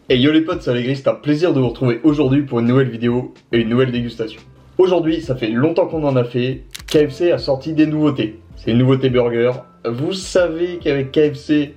Et yo les potes, c'est Allegri, c'est un plaisir de vous retrouver aujourd'hui pour une nouvelle vidéo et une nouvelle dégustation. Aujourd'hui, ça fait longtemps qu'on en a fait, KFC a sorti des nouveautés. C'est une nouveauté burger. Vous savez qu'avec KFC,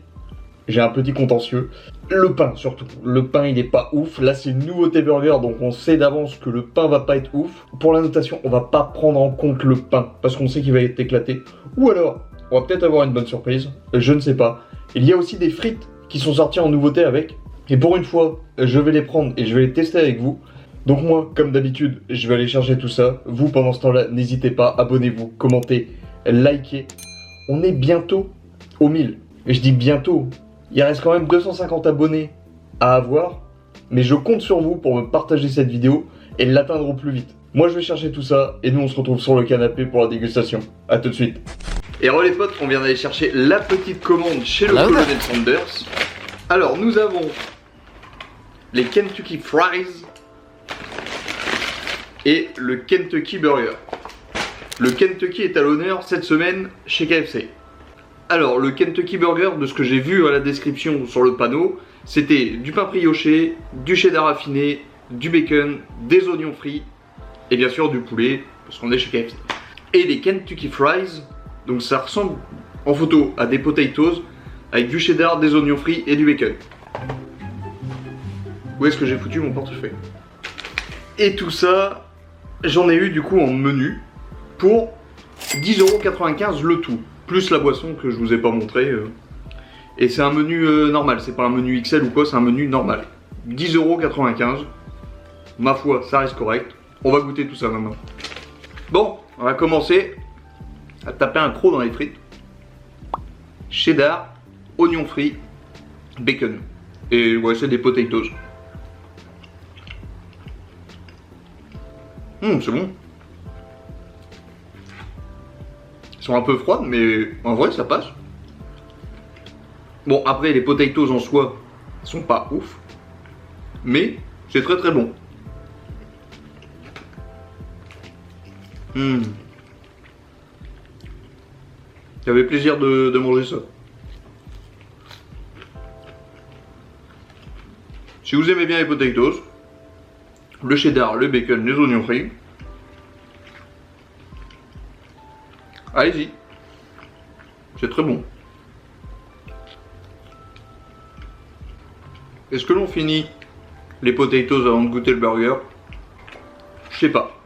j'ai un petit contentieux. Le pain surtout, le pain il est pas ouf. Là c'est une nouveauté burger, donc on sait d'avance que le pain va pas être ouf. Pour la notation, on va pas prendre en compte le pain, parce qu'on sait qu'il va être éclaté. Ou alors, on va peut-être avoir une bonne surprise, je ne sais pas. Il y a aussi des frites qui sont sorties en nouveauté avec. Et pour une fois, je vais les prendre et je vais les tester avec vous. Donc moi, comme d'habitude, je vais aller chercher tout ça. Vous, pendant ce temps-là, n'hésitez pas, abonnez-vous, commentez, likez. On est bientôt aux 1000. Et je dis bientôt, il reste quand même 250 abonnés à avoir. Mais je compte sur vous pour me partager cette vidéo et l'atteindre au plus vite. Moi, je vais chercher tout ça et nous, on se retrouve sur le canapé pour la dégustation. A tout de suite. Et re les potes, on vient d'aller chercher la petite commande chez le Colonel Sanders. Alors, nous avons les Kentucky Fries et le Kentucky Burger. Le Kentucky est à l'honneur cette semaine chez KFC. Alors, le Kentucky Burger, de ce que j'ai vu à la description sur le panneau, c'était du pain brioché, du cheddar raffiné, du bacon, des oignons frits et bien sûr du poulet, parce qu'on est chez KFC. Et les Kentucky Fries, donc ça ressemble en photo à des potatoes avec du cheddar, des oignons frits et du bacon. Où est-ce que j'ai foutu mon portefeuille? Et tout ça, j'en ai eu du coup en menu pour 10,95€ le tout. Plus la boisson que je vous ai pas montré. Et c'est un menu normal, c'est pas un menu XL ou quoi, c'est un menu normal. 10,95€. Ma foi, ça reste correct. On va goûter tout ça maintenant. Bon, on va commencer à taper un croc dans les frites. Cheddar, oignons frits, bacon. Et ouais, c'est des potatoes. C'est bon. Ils sont un peu froides, mais en vrai ça passe. Bon, après les potatoes en soi sont pas ouf, mais c'est très très bon. J'avais plaisir de manger ça. Si vous aimez bien les potatoes, le cheddar, le bacon, les oignons frits, allez-y, c'est très bon. Est-ce que l'on finit les potatoes avant de goûter le burger? Je sais pas,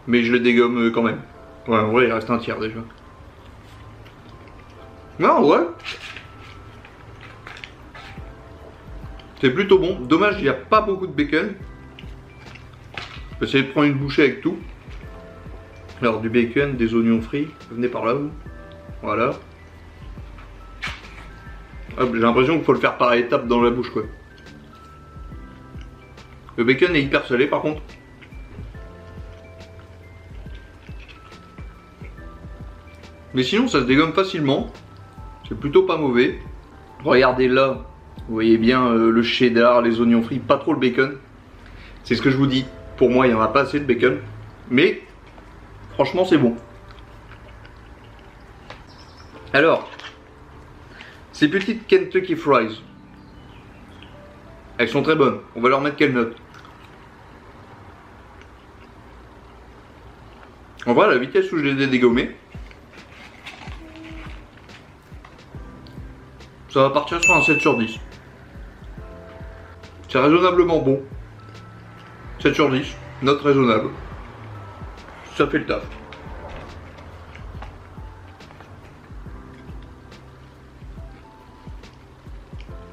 mais je les dégomme quand même. Ouais, en vrai il reste un tiers déjà. Non, ouais, c'est plutôt bon. Dommage, il n'y a pas beaucoup de bacon. Je vais essayer de prendre une bouchée avec tout. Alors du bacon, des oignons frits, venez par là vous. Voilà. J'ai l'impression qu'il faut le faire par étapes dans la bouche quoi. Le bacon est hyper salé par contre. Mais sinon ça se dégomme facilement. C'est plutôt pas mauvais. Regardez là, vous voyez bien le cheddar, les oignons frits, pas trop le bacon. C'est ce que je vous dis. Pour moi, il n'y en a pas assez de bacon. Mais, franchement, c'est bon. Alors, ces petites Kentucky Fries, elles sont très bonnes. On va leur mettre quelle note? En vrai, la vitesse où je les ai dégommées, ça va partir sur un 7 sur 10. C'est raisonnablement bon. 7 sur 10, note raisonnable. Ça fait le taf.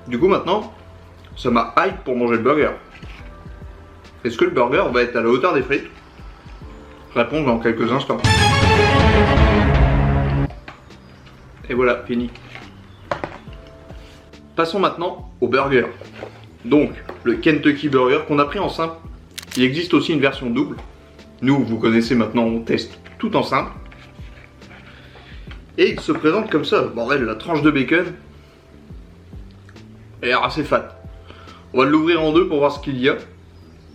Du coup maintenant, ça m'a hype pour manger le burger. Est-ce que le burger va être à la hauteur des frites? Réponse dans quelques instants. Et voilà, fini. Passons maintenant au burger. Donc, le Kentucky Burger qu'on a pris en simple. Il existe aussi une version double. Nous, vous connaissez maintenant, on teste tout en simple. Et il se présente comme ça. Bordel, la tranche de bacon elle a l'air assez fat. On va l'ouvrir en deux pour voir ce qu'il y a.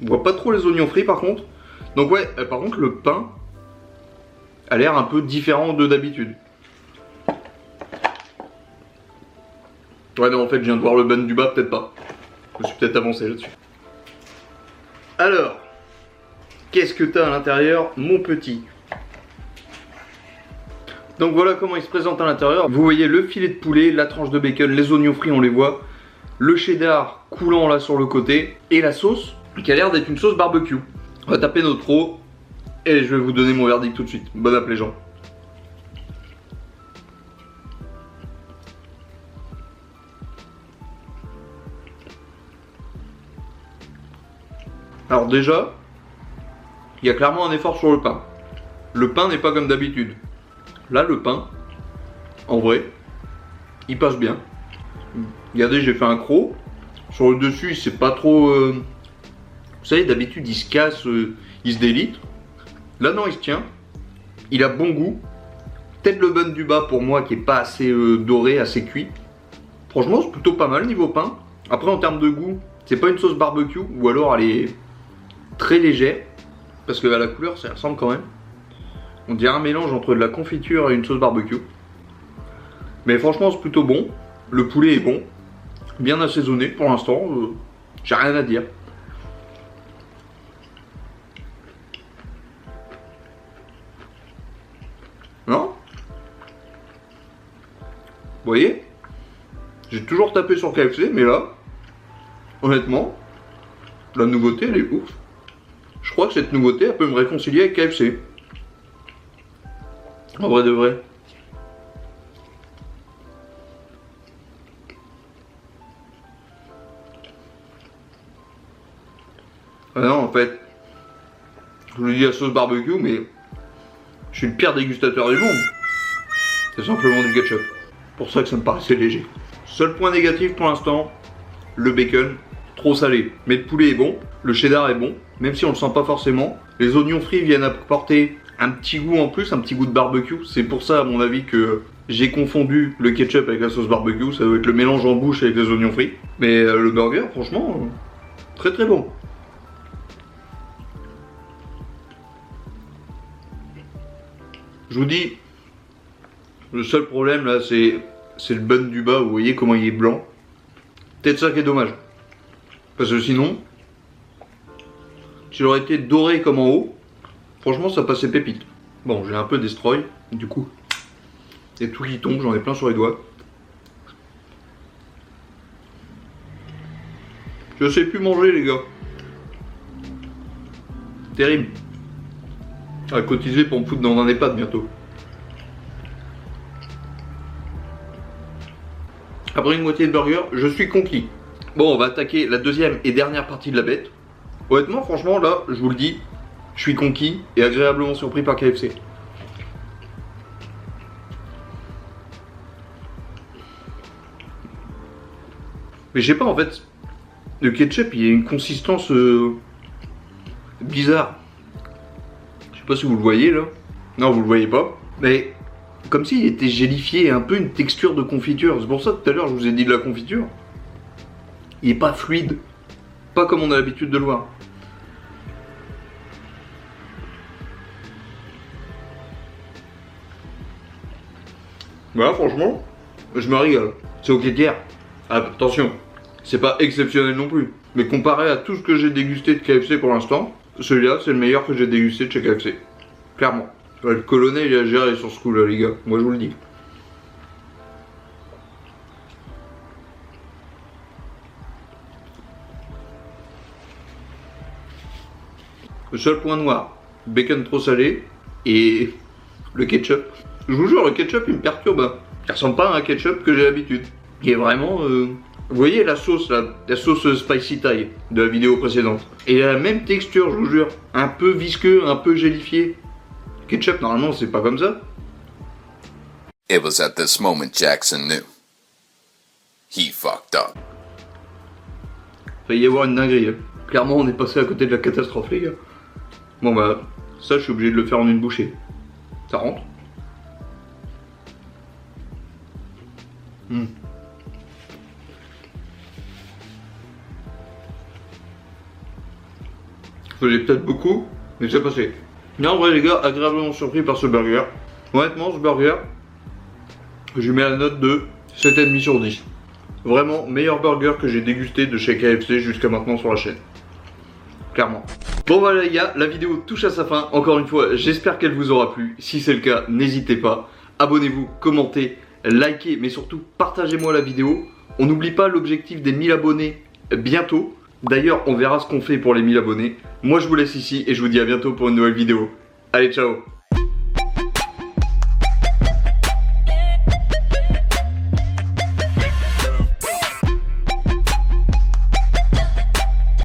On voit pas trop les oignons frits par contre. Donc ouais, par contre le pain a l'air un peu différent de d'habitude. Ouais non, en fait je viens de voir le bun du bas, peut-être pas. Je me suis peut-être avancé là-dessus. Alors, qu'est-ce que t'as à l'intérieur, mon petit? Donc voilà comment il se présente à l'intérieur. Vous voyez le filet de poulet, la tranche de bacon, les oignons frits, on les voit. Le cheddar coulant là sur le côté. Et la sauce, qui a l'air d'être une sauce barbecue. On va taper notre eau. Et je vais vous donner mon verdict tout de suite. Bon app les gens. Alors déjà, il y a clairement un effort sur le pain. Le pain n'est pas comme d'habitude. Là, le pain, en vrai, il passe bien. Regardez, j'ai fait un croc. Sur le dessus, c'est pas trop... Vous savez, d'habitude, il se casse, il se délite. Là, non, il se tient. Il a bon goût. Peut-être le bun du bas pour moi qui est pas assez doré, assez cuit. Franchement, c'est plutôt pas mal niveau pain. Après, en termes de goût, c'est pas une sauce barbecue. Ou alors, elle est très légère. Parce que à la couleur, ça ressemble quand même. On dirait un mélange entre de la confiture et une sauce barbecue. Mais franchement, c'est plutôt bon. Le poulet est bon. Bien assaisonné pour l'instant. J'ai rien à dire. Non? Vous voyez? J'ai toujours tapé sur KFC, mais là, honnêtement, la nouveauté, elle est ouf. Je crois que cette nouveauté, elle peut me réconcilier avec KFC. En vrai de vrai. Ah non, en fait, je vous le dis la sauce barbecue, mais je suis le pire dégustateur du monde. C'est simplement du ketchup. Pour ça que ça me paraissait léger. Seul point négatif pour l'instant, le bacon, trop salé. Mais le poulet est bon, le cheddar est bon, même si on le sent pas forcément. Les oignons frits viennent apporter un petit goût en plus, un petit goût de barbecue. C'est pour ça, à mon avis, que j'ai confondu le ketchup avec la sauce barbecue. Ça doit être le mélange en bouche avec les oignons frits. Mais le burger, franchement, très très bon. Je vous dis, le seul problème là, c'est le bun du bas. Vous voyez comment il est blanc. Peut-être ça qui est dommage. Parce que sinon, s'il aurait été doré comme en haut, franchement ça passait pépite. Bon, j'ai un peu destroy, du coup. Il y a tout qui tombe, j'en ai plein sur les doigts. Je sais plus manger les gars. Terrible. À cotiser pour me foutre dans un EHPAD bientôt. Après une moitié de burger, je suis conquis. Bon, on va attaquer la deuxième et dernière partie de la bête. Honnêtement, franchement, là, je vous le dis, je suis conquis et agréablement surpris par KFC. Mais je sais pas, en fait, le ketchup, il a une consistance bizarre. Je sais pas si vous le voyez, là. Non, vous le voyez pas. Mais comme s'il était gélifié, un peu une texture de confiture. C'est pour ça que tout à l'heure, je vous ai dit de la confiture. Il est pas fluide. Pas comme on a l'habitude de le voir. Voilà, franchement, je me régale. C'est au tiers. Attention, c'est pas exceptionnel non plus. Mais comparé à tout ce que j'ai dégusté de KFC pour l'instant, celui-là, c'est le meilleur que j'ai dégusté de chez KFC. Clairement. Le colonel, il a géré sur ce coup-là, les gars. Moi, je vous le dis. Le seul point noir, bacon trop salé et le ketchup. Je vous jure, le ketchup il me perturbe. Hein. Il ressemble pas à un ketchup que j'ai l'habitude. Il est vraiment... Vous voyez la sauce là, la sauce spicy Thai de la vidéo précédente. Et il a la même texture, je vous jure. Un peu visqueux, un peu gélifié. Le ketchup normalement c'est pas comme ça. It was at this moment Jackson knew. He fucked up. Il va y avoir une dinguerie. Hein. Clairement on est passé à côté de la catastrophe les gars. Bon bah, ça je suis obligé de le faire en une bouchée. Ça rentre. J'ai peut-être beaucoup, mais c'est passé. Mais en vrai les gars, agréablement surpris par ce burger. Honnêtement ce burger, je lui mets la note de 7,5 sur 10. Vraiment, meilleur burger que j'ai dégusté de chez KFC jusqu'à maintenant sur la chaîne. Clairement. Bon voilà les gars, la vidéo touche à sa fin. Encore une fois, j'espère qu'elle vous aura plu. Si c'est le cas, n'hésitez pas. Abonnez-vous, commentez, likez, mais surtout partagez-moi la vidéo. On n'oublie pas l'objectif des 1000 abonnés bientôt. D'ailleurs, on verra ce qu'on fait pour les 1000 abonnés. Moi je vous laisse ici et je vous dis à bientôt pour une nouvelle vidéo. Allez, ciao!